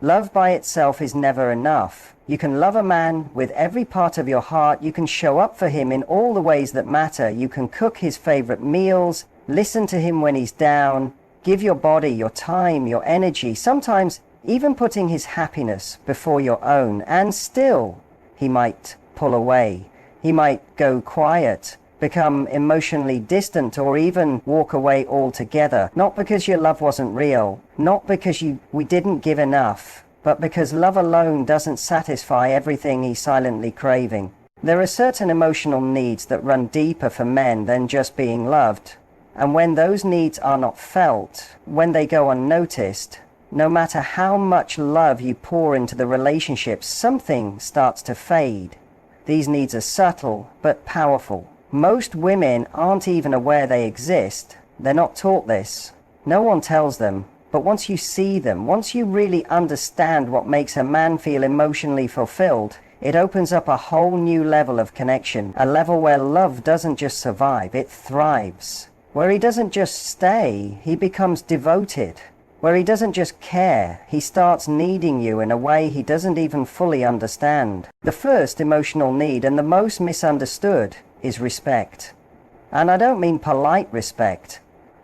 Love by itself is never enough. You can love a man with every part of your heart. You can show up for him in all the ways that matter. You can cook his favorite meals, listen to him when he's down, give your body, your time, your energy, sometimes even putting his happiness before your own. And still, he might pull away. He might go quiet, become emotionally distant, or even walk away altogether. Not because your love wasn't real, not because we didn't give enough, but because love alone doesn't satisfy everything he's silently craving. There are certain emotional needs that run deeper for men than just being loved. And when those needs are not felt, when they go unnoticed, no matter how much love you pour into the relationship, something starts to fade. These needs are subtle but powerful. Most women aren't even aware they exist. They're not taught this. No one tells them. But once you see them, once you really understand what makes a man feel emotionally fulfilled, it opens up a whole new level of connection. A level where love doesn't just survive, it thrives. Where he doesn't just stay, he becomes devoted. Where he doesn't just care, he starts needing you in a way he doesn't even fully understand. The first emotional need, and the most misunderstood, is respect. And I don't mean polite respect.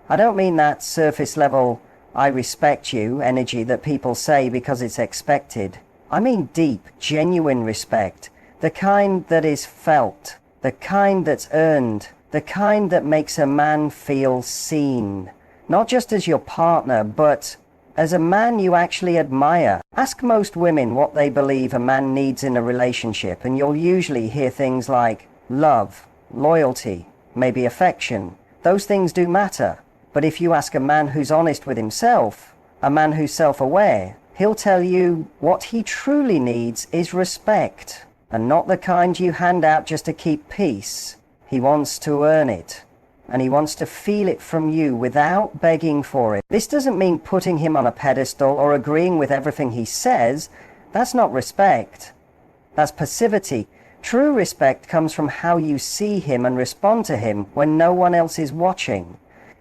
I don't mean that surface level, I respect you energy that people say because it's expected. I mean deep, genuine respect. The kind that is felt. The kind that's earned. The kind that makes a man feel seen. Not just as your partner, but as a man you actually admire. Ask most women what they believe a man needs in a relationship, and you'll usually hear things like love, loyalty, maybe affection. Those things do matter. But if you ask a man who's honest with himself, a man who's self-aware, he'll tell you what he truly needs is respect, and not the kind you hand out just to keep peace. He wants to earn it. And he wants to feel it from you without begging for it. This doesn't mean putting him on a pedestal or agreeing with everything he says. That's not respect. That's passivity. True respect comes from how you see him and respond to him when no one else is watching.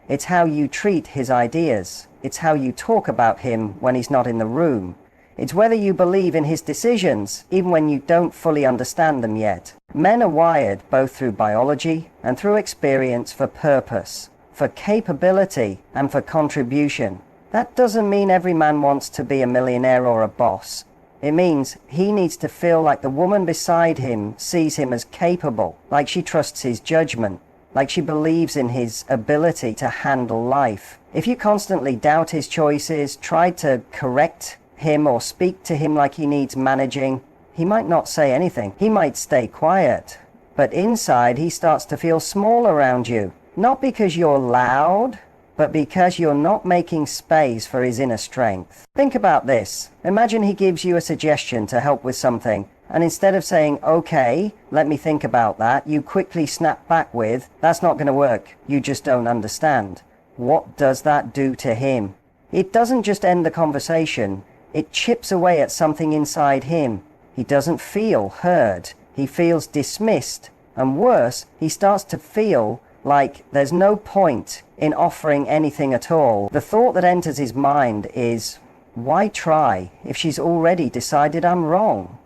It's how you treat his ideas. It's how you talk about him when he's not in the room. It's whether you believe in his decisions, even when you don't fully understand them yet. Men are wired, both through biology and through experience, for purpose, for capability, and for contribution. That doesn't mean every man wants to be a millionaire or a boss. It means he needs to feel like the woman beside him sees him as capable, like she trusts his judgment, like she believes in his ability to handle life. If you constantly doubt his choices, try to correct him or speak to him like he needs managing, he might not say anything. He might stay quiet. But inside he starts to feel small around you. Not because you're loud, but because you're not making space for his inner strength. Think about this. Imagine he gives you a suggestion to help with something, and instead of saying, okay, let me think about that, you quickly snap back with, that's not going to work. You just don't understand. What does that do to him? It doesn't just end the conversation. It chips away at something inside him. He doesn't feel heard. He feels dismissed. And worse, he starts to feel like there's no point in offering anything at all. The thought that enters his mind is, why try if she's already decided I'm wrong?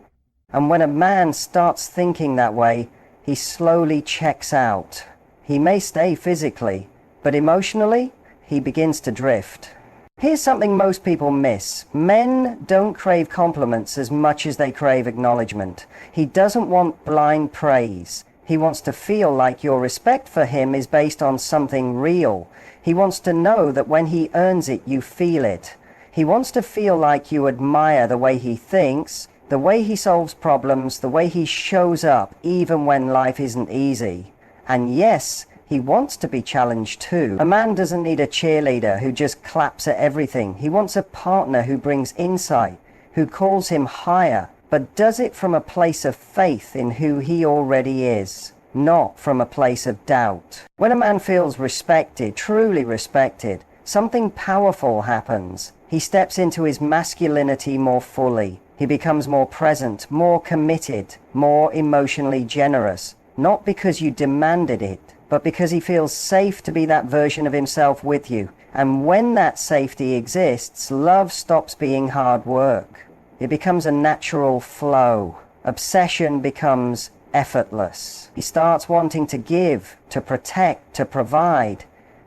And when a man starts thinking that way, he slowly checks out. He may stay physically, but emotionally, he begins to drift. Here's something most people miss. Men don't crave compliments as much as they crave acknowledgement. He doesn't want blind praise. He wants to feel like your respect for him is based on something real. He wants to know that when he earns it, you feel it. He wants to feel like you admire the way he thinks, the way he solves problems, the way he shows up even when life isn't easy. And yes, he wants to be challenged too. A man doesn't need a cheerleader who just claps at everything. He wants a partner who brings insight, who calls him higher, but does it from a place of faith in who he already is, not from a place of doubt. When a man feels respected, truly respected, something powerful happens. He steps into his masculinity more fully. He becomes more present, more committed, more emotionally generous. Not because you demanded it, but because he feels safe to be that version of himself with you. And when that safety exists, love stops being hard work. It becomes a natural flow. Obsession becomes effortless. He starts wanting to give, to protect, to provide,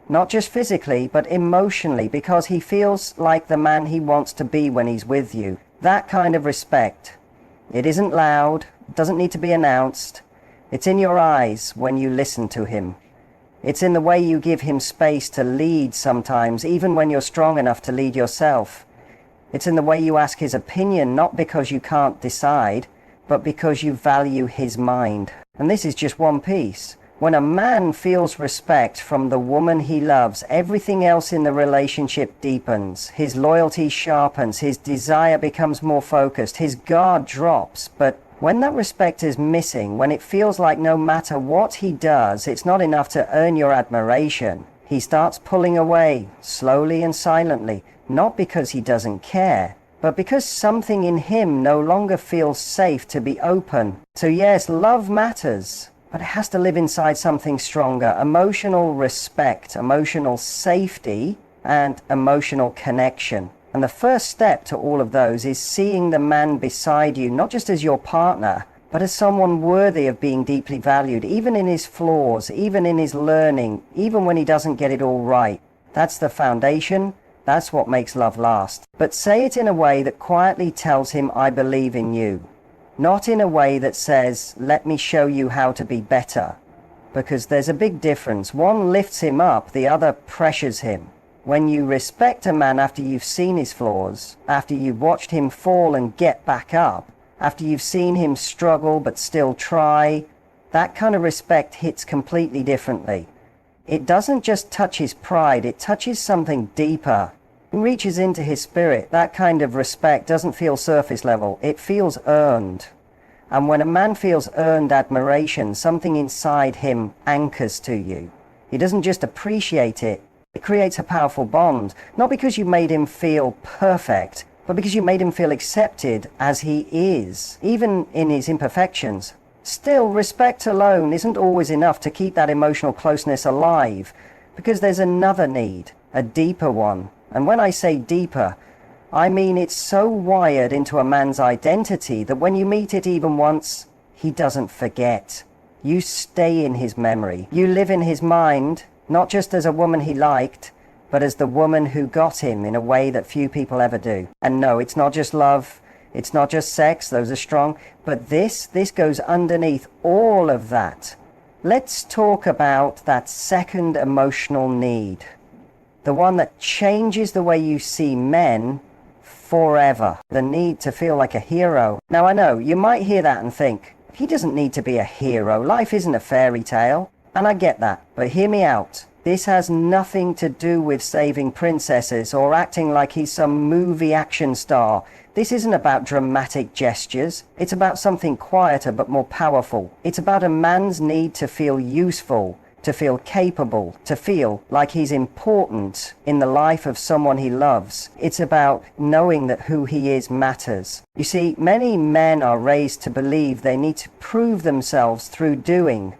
not just physically, but emotionally, because he feels like the man he wants to be when he's with you. That kind of respect. It isn't loud, doesn't need to be announced. It's in your eyes when you listen to him. It's in the way you give him space to lead sometimes, even when you're strong enough to lead yourself. It's in the way you ask his opinion, not because you can't decide, but because you value his mind. And this is just one piece. When a man feels respect from the woman he loves, everything else in the relationship deepens. His loyalty sharpens, his desire becomes more focused, his guard drops. But when that respect is missing, when it feels like no matter what he does, it's not enough to earn your admiration, he starts pulling away, slowly and silently, not because he doesn't care, but because something in him no longer feels safe to be open. So yes, love matters, but it has to live inside something stronger. Emotional respect, emotional safety, and emotional connection. And the first step to all of those is seeing the man beside you, not just as your partner, but as someone worthy of being deeply valued, even in his flaws, even in his learning, even when he doesn't get it all right. That's the foundation. That's what makes love last. But say it in a way that quietly tells him, I believe in you. Not in a way that says, let me show you how to be better. Because there's a big difference. One lifts him up, the other pressures him. When you respect a man after you've seen his flaws, after you've watched him fall and get back up, after you've seen him struggle but still try, that kind of respect hits completely differently. It doesn't just touch his pride, it touches something deeper. It reaches into his spirit. That kind of respect doesn't feel surface level, it feels earned. And when a man feels earned admiration, something inside him anchors to you. He doesn't just appreciate it, it creates a powerful bond, not because you made him feel perfect, but because you made him feel accepted as he is, even in his imperfections. Still, respect alone isn't always enough to keep that emotional closeness alive, because there's another need, a deeper one. And when I say deeper, I mean it's so wired into a man's identity that when you meet it even once, he doesn't forget. You stay in his memory. You live in his mind, not just as a woman he liked, but as the woman who got him in a way that few people ever do. And no, it's not just love, it's not just sex, those are strong, but this goes underneath all of that. Let's talk about that second emotional need. The one that changes the way you see men forever. The need to feel like a hero. Now I know, you might hear that and think, he doesn't need to be a hero. Life isn't a fairy tale. And I get that, but hear me out. This has nothing to do with saving princesses or acting like he's some movie action star. This isn't about dramatic gestures. It's about something quieter but more powerful. It's about a man's need to feel useful, to feel capable, to feel like he's important in the life of someone he loves. It's about knowing that who he is matters. You see, many men are raised to believe they need to prove themselves through doing.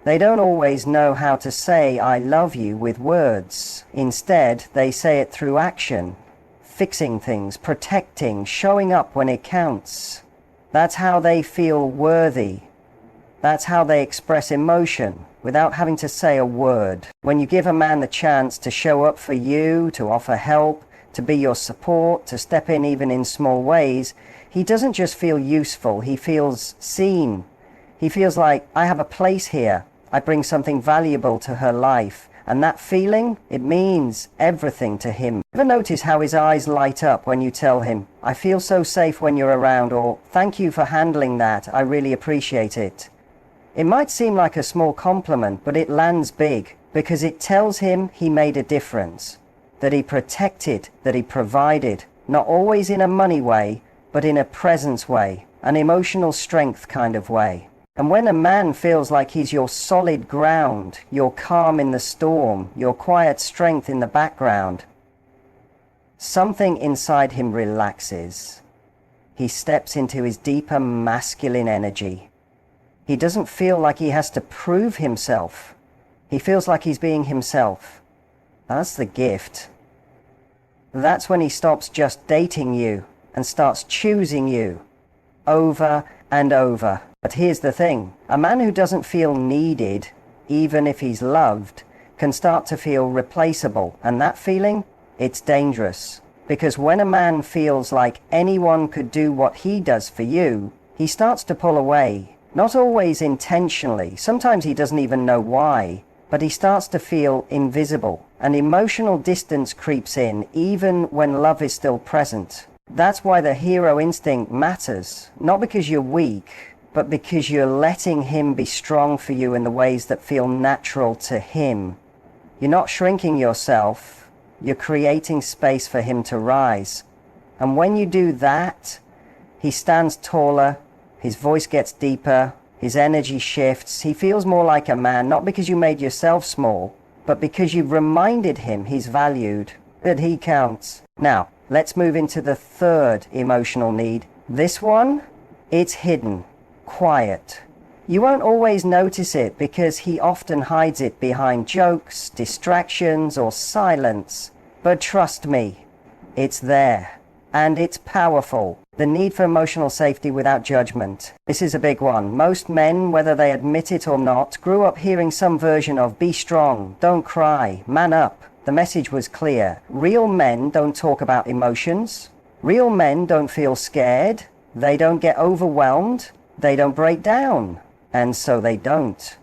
They don't always know how to say I love you with words. Instead, they say it through action, fixing things, protecting, showing up when it counts. That's how they feel worthy. That's how they express emotion without having to say a word. When you give a man the chance to show up for you, to offer help, to be your support, to step in even in small ways, he doesn't just feel useful, he feels seen. He feels like, I have a place here. I bring something valuable to her life. And that feeling, it means everything to him. Ever notice how his eyes light up when you tell him, I feel so safe when you're around, or thank you for handling that, I really appreciate it. It might seem like a small compliment, but it lands big, because it tells him he made a difference. That he protected, that he provided, not always in a money way, but in a presence way, an emotional strength kind of way. And when a man feels like he's your solid ground, your calm in the storm, your quiet strength in the background, something inside him relaxes. He steps into his deeper masculine energy. He doesn't feel like he has to prove himself. He feels like he's being himself. That's the gift. That's when he stops just dating you and starts choosing you over and over. But here's the thing. A man who doesn't feel needed, even if he's loved, can start to feel replaceable. And that feeling, it's dangerous. Because when a man feels like anyone could do what he does for you, he starts to pull away. Not always intentionally. Sometimes he doesn't even know why. But he starts to feel invisible. An emotional distance creeps in, even when love is still present. That's why the hero instinct matters. Not because you're weak, but because you're letting him be strong for you in the ways that feel natural to him. You're not shrinking yourself. You're creating space for him to rise. And when you do that, he stands taller, his voice gets deeper, his energy shifts. He feels more like a man, not because you made yourself small, but because you've reminded him he's valued, that he counts. Now, let's move into the third emotional need. This one, it's hidden, quiet. You won't always notice it because he often hides it behind jokes, distractions, or silence. But trust me, it's there. And it's powerful. The need for emotional safety without judgment. This is a big one. Most men, whether they admit it or not, grew up hearing some version of be strong, don't cry, man up. The message was clear. Real men don't talk about emotions. Real men don't feel scared. They don't get overwhelmed. They don't break down. And so they don't.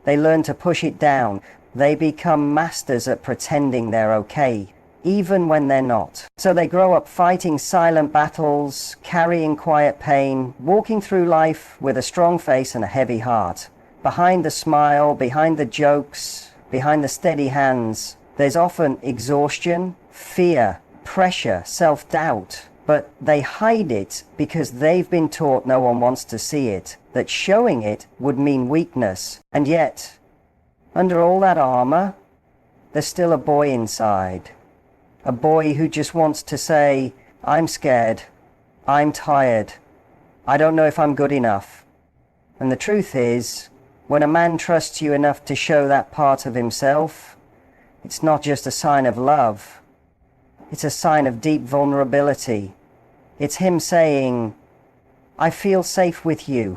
They learn to push it down. They become masters at pretending they're okay, even when they're not. So they grow up fighting silent battles, carrying quiet pain, walking through life with a strong face and a heavy heart. Behind the smile, behind the jokes, behind the steady hands, there's often exhaustion, fear, pressure, self-doubt. But they hide it because they've been taught no one wants to see it, that showing it would mean weakness. And yet, under all that armor, there's still a boy inside. A boy who just wants to say, I'm scared, I'm tired, I don't know if I'm good enough. And the truth is, when a man trusts you enough to show that part of himself, it's not just a sign of love, it's a sign of deep vulnerability. It's him saying, I feel safe with you,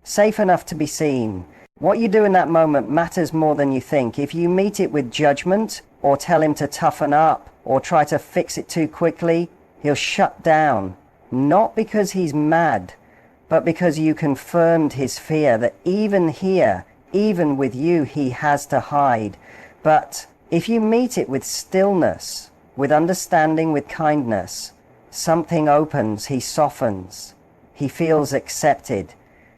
safe enough to be seen. What you do in that moment matters more than you think. If you meet it with judgment, or tell him to toughen up, or try to fix it too quickly, he'll shut down. Not because he's mad, but because you confirmed his fear that even here, even with you, he has to hide. But if you meet it with stillness, with understanding, with kindness, something opens, he softens, he feels accepted.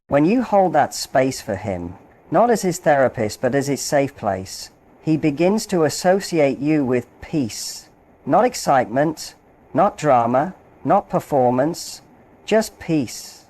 When you hold that space for him, not as his therapist, but as his safe place, he begins to associate you with peace. Not excitement, not drama, not performance, just peace.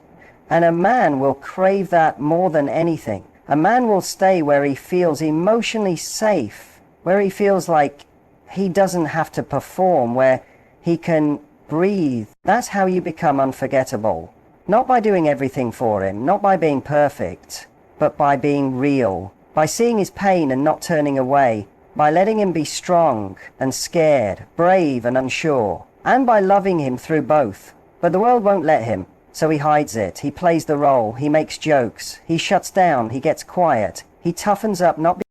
And a man will crave that more than anything. A man will stay where he feels emotionally safe, where he feels like he doesn't have to perform, where he can breathe. That's how you become unforgettable. Not by doing everything for him, not by being perfect, but by being real, by seeing his pain and not turning away, by letting him be strong and scared, brave and unsure, and by loving him through both. But the world won't let him, so he hides it. He plays the role, he makes jokes, he shuts down, he gets quiet, he toughens up not